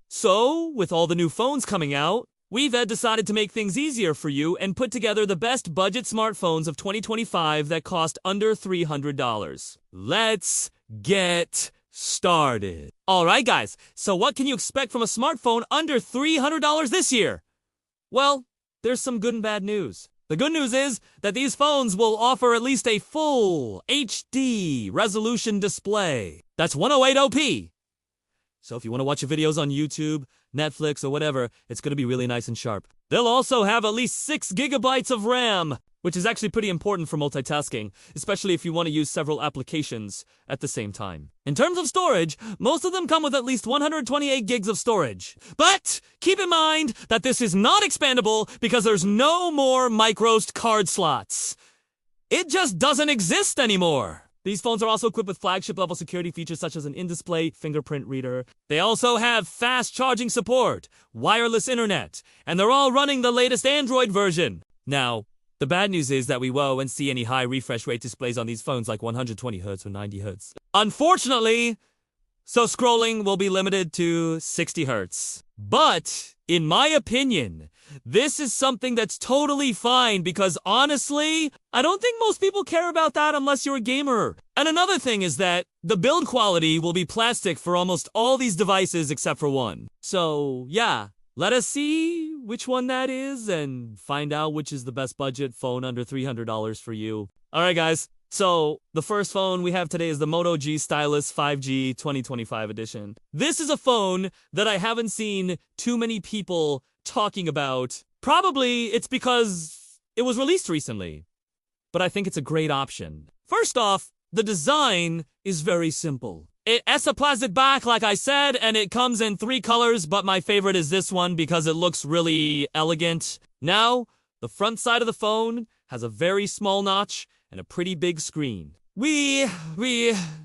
So, with all the new phones coming out, we've decided to make things easier for you and put together the best budget smartphones of 2025 that cost under $300. Let's get started. Alright guys, so what can you expect from a smartphone under $300 this year? Well, there's some good and bad news. The good news is that these phones will offer at least a full HD resolution display. That's 108p. So if you want to watch your videos on YouTube, Netflix, or whatever, it's going to be really nice and sharp. They'll also have at least 6 gigabytes of RAM, which is actually pretty important for multitasking, especially if you want to use several applications at the same time. In terms of storage, most of them come with at least 128 gigs of storage. But keep in mind that this is not expandable because there's no more microSD card slots. It just doesn't exist anymore. These phones are also equipped with flagship-level security features such as an in-display fingerprint reader. They also have fast charging support, wireless internet, and they're all running the latest Android version. Now, the bad news is that we won't see any high refresh rate displays on these phones like 120Hz or 90Hz. Unfortunately, so scrolling will be limited to 60Hz. But, in my opinion, this is something that's totally fine because honestly, I don't think most people care about that unless you're a gamer. And another thing is that the build quality will be plastic for almost all these devices except for one. So, yeah, let us see which one that is and find out which is the best budget phone under $300 for you. Alright guys, so the first phone we have today is the Moto G Stylus 5G 2025 edition. This is a phone that I haven't seen too many people talking about. Probably it's because it was released recently, but I think it's a great option. First off, the design is very simple. It has a plastic back, like I said, and it comes in 3 colors, but my favorite is this one because it looks really elegant. Now, the front side of the phone has a very small notch and a pretty big screen. We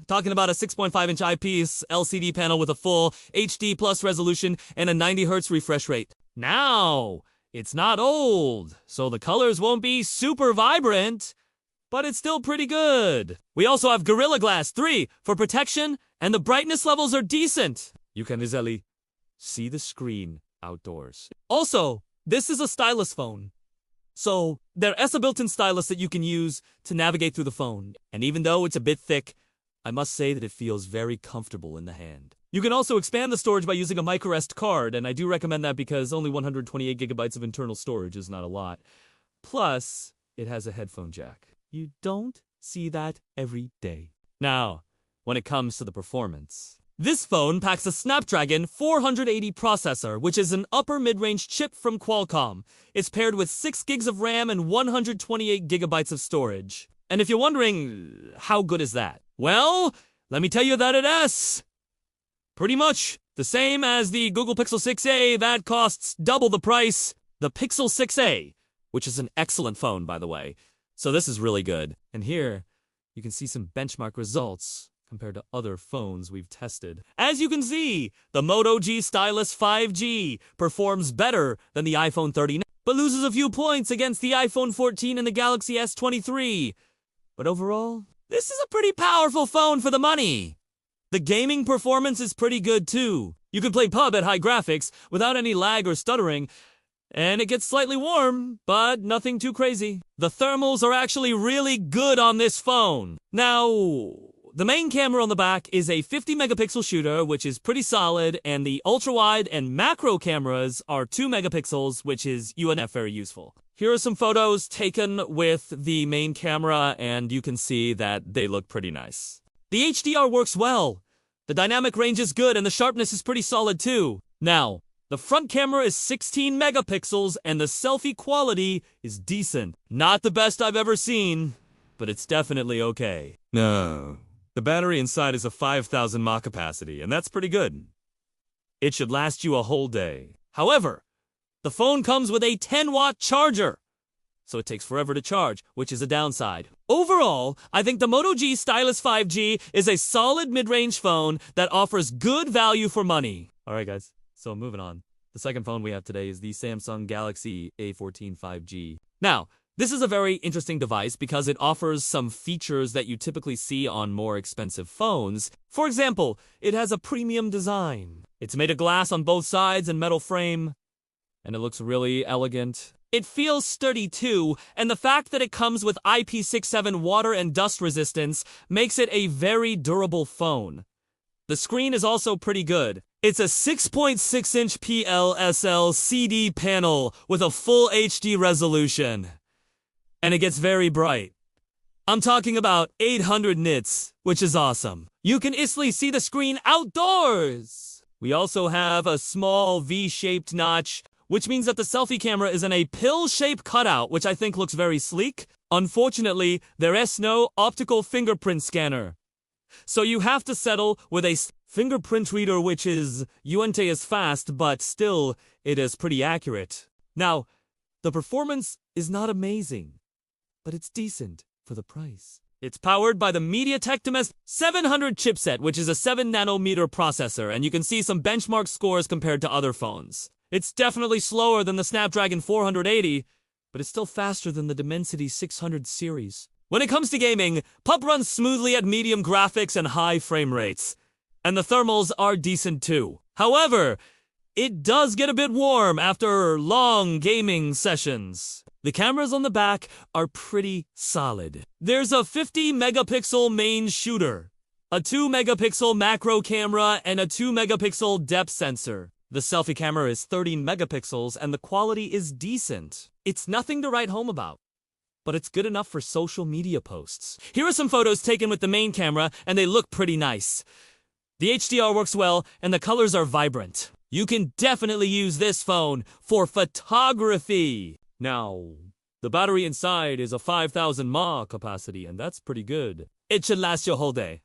talking about a 6.5-inch eyepiece LCD panel with a full HD plus resolution and a 90Hz refresh rate. Now, it's not old, so the colors won't be super vibrant, but it's still pretty good. We also have Gorilla Glass 3 for protection, and the brightness levels are decent. You can easily see the screen outdoors. Also, this is a stylus phone. So, there is a built-in stylus that you can use to navigate through the phone. And even though it's a bit thick, I must say that it feels very comfortable in the hand. You can also expand the storage by using a microSD card, and I do recommend that because only 128 gigabytes of internal storage is not a lot. Plus, it has a headphone jack. You don't see that every day. Now, when it comes to the performance, this phone packs a Snapdragon 480 processor, which is an upper mid-range chip from Qualcomm. It's paired with 6 gigs of RAM and 128 gigabytes of storage. And if you're wondering, how good is that? Well, let me tell you that it is pretty much the same as the Google Pixel 6a that costs double the price. The Pixel 6a, which is an excellent phone, by the way. So this is really good. And here, you can see some benchmark results compared to other phones we've tested. As you can see, the Moto G Stylus 5G performs better than the iPhone 13, but loses a few points against the iPhone 14 and the Galaxy S23. But overall, this is a pretty powerful phone for the money. The gaming performance is pretty good too. You can play PUBG at high graphics without any lag or stuttering, and it gets slightly warm, but nothing too crazy. The thermals are actually really good on this phone. Now, the main camera on the back is a 50 megapixel shooter, which is pretty solid, and the ultra-wide and macro cameras are 2 megapixels, which is very useful. Here are some photos taken with the main camera, and you can see that they look pretty nice. The HDR works well. The dynamic range is good, and the sharpness is pretty solid too. Now, the front camera is 16 megapixels, and the selfie quality is decent. Not the best I've ever seen, but it's definitely okay. No. The battery inside is a 5,000 mAh capacity, and that's pretty good. It should last you a whole day. However, the phone comes with a 10-watt charger, so it takes forever to charge, which is a downside. Overall, I think the Moto G Stylus 5G is a solid mid-range phone that offers good value for money. Alright guys, so moving on. The second phone we have today is the Samsung Galaxy A14 5G. Now, This is a very interesting device because it offers some features that you typically see on more expensive phones. For example, it has a premium design. It's made of glass on both sides and metal frame, and it looks really elegant. It feels sturdy too, and the fact that it comes with IP67 water and dust resistance makes it a very durable phone. The screen is also pretty good. It's a 6.6-inch PLSL-CD panel with a full HD resolution. And it gets very bright. I'm talking about 800 nits, which is awesome. You can easily see the screen outdoors. We also have a small V-shaped notch, which means that the selfie camera is in a pill-shaped cutout, which I think looks very sleek. Unfortunately, there is no optical fingerprint scanner. So you have to settle with a fingerprint reader, which is Uente is fast, but still, it is pretty accurate. Now, the performance is not amazing, but it's decent for the price. It's powered by the MediaTek Dimensity 700 chipset, which is a 7-nanometer processor, and you can see some benchmark scores compared to other phones. It's definitely slower than the Snapdragon 480, but it's still faster than the Dimensity 600 series. When it comes to gaming, PUBG runs smoothly at medium graphics and high frame rates, and the thermals are decent too. However, it does get a bit warm after long gaming sessions. The cameras on the back are pretty solid. There's a 50-megapixel main shooter, a 2-megapixel macro camera, and a 2-megapixel depth sensor. The selfie camera is 13 megapixels, and the quality is decent. It's nothing to write home about, but it's good enough for social media posts. Here are some photos taken with the main camera, and they look pretty nice. The HDR works well, and the colors are vibrant. You can definitely use this phone for photography. Now, the battery inside is a 5,000 mAh capacity, and that's pretty good. It should last you a whole day.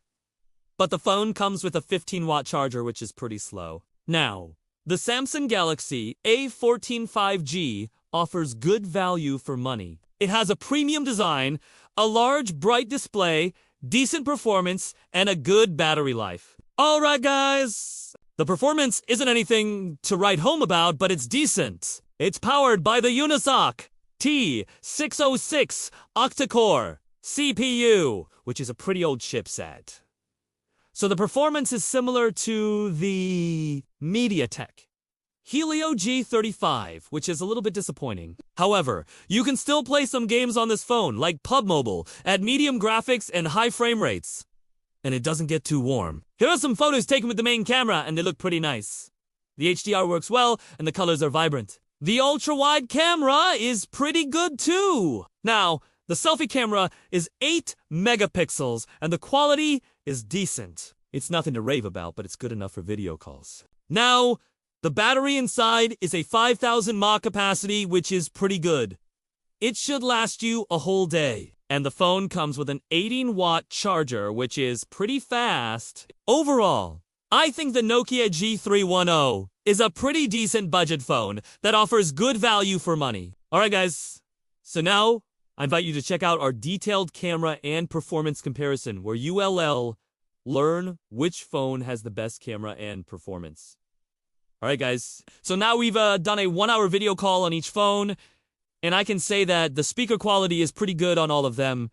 But the phone comes with a 15-watt charger, which is pretty slow. Now, the Samsung Galaxy A14 5G offers good value for money. It has a premium design, a large, bright display, decent performance, and a good battery life. Alright guys, the performance isn't anything to write home about, but it's decent. It's powered by the Unisoc T606 octa-core CPU, which is a pretty old chipset. So the performance is similar to the MediaTek Helio G35, which is a little bit disappointing. However, you can still play some games on this phone, like PUBG Mobile, at medium graphics and high frame rates. And it doesn't get too warm. Here are some photos taken with the main camera, and they look pretty nice. The HDR works well, and the colors are vibrant. The ultra-wide camera is pretty good too. Now, the selfie camera is 8 megapixels, and the quality is decent. It's nothing to rave about, but it's good enough for video calls. Now, the battery inside is a 5,000 mAh capacity, which is pretty good. It should last you a whole day. And the phone comes with an 18-watt charger, which is pretty fast. Overall, I think the Nokia G310 is a pretty decent budget phone that offers good value for money. Alright guys, so now I invite you to check out our detailed camera and performance comparison where ULL learn which phone has the best camera and performance. Alright guys, so now we've done a 1-hour video call on each phone, and I can say that the speaker quality is pretty good on all of them,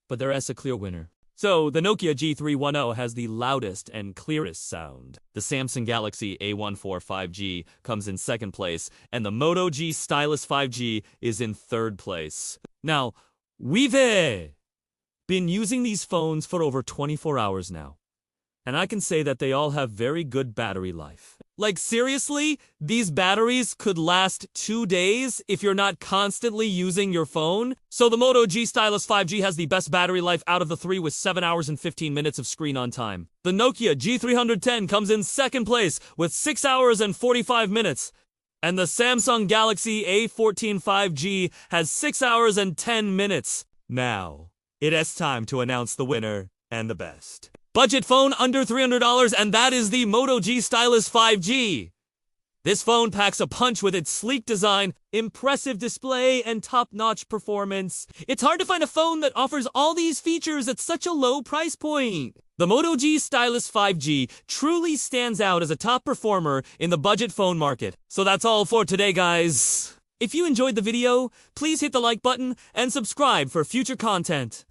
but there is a clear winner. So, the Nokia G310 has the loudest and clearest sound. The Samsung Galaxy A14 5G comes in second place, and the Moto G Stylus 5G is in third place. Now, we've been using these phones for over 24 hours now, and I can say that they all have very good battery life. Like seriously, these batteries could last 2 days if you're not constantly using your phone. So the Moto G Stylus 5G has the best battery life out of the three with 7 hours and 15 minutes of screen on time. The Nokia G310 comes in second place with 6 hours and 45 minutes. And the Samsung Galaxy A14 5G has 6 hours and 10 minutes. Now, it is time to announce the winner and the best. Budget phone under $300, and that is the Moto G Stylus 5G. This phone packs a punch with its sleek design, impressive display, and top-notch performance. It's hard to find a phone that offers all these features at such a low price point. The Moto G Stylus 5G truly stands out as a top performer in the budget phone market. So that's all for today, guys. If you enjoyed the video, please hit the like button and subscribe for future content.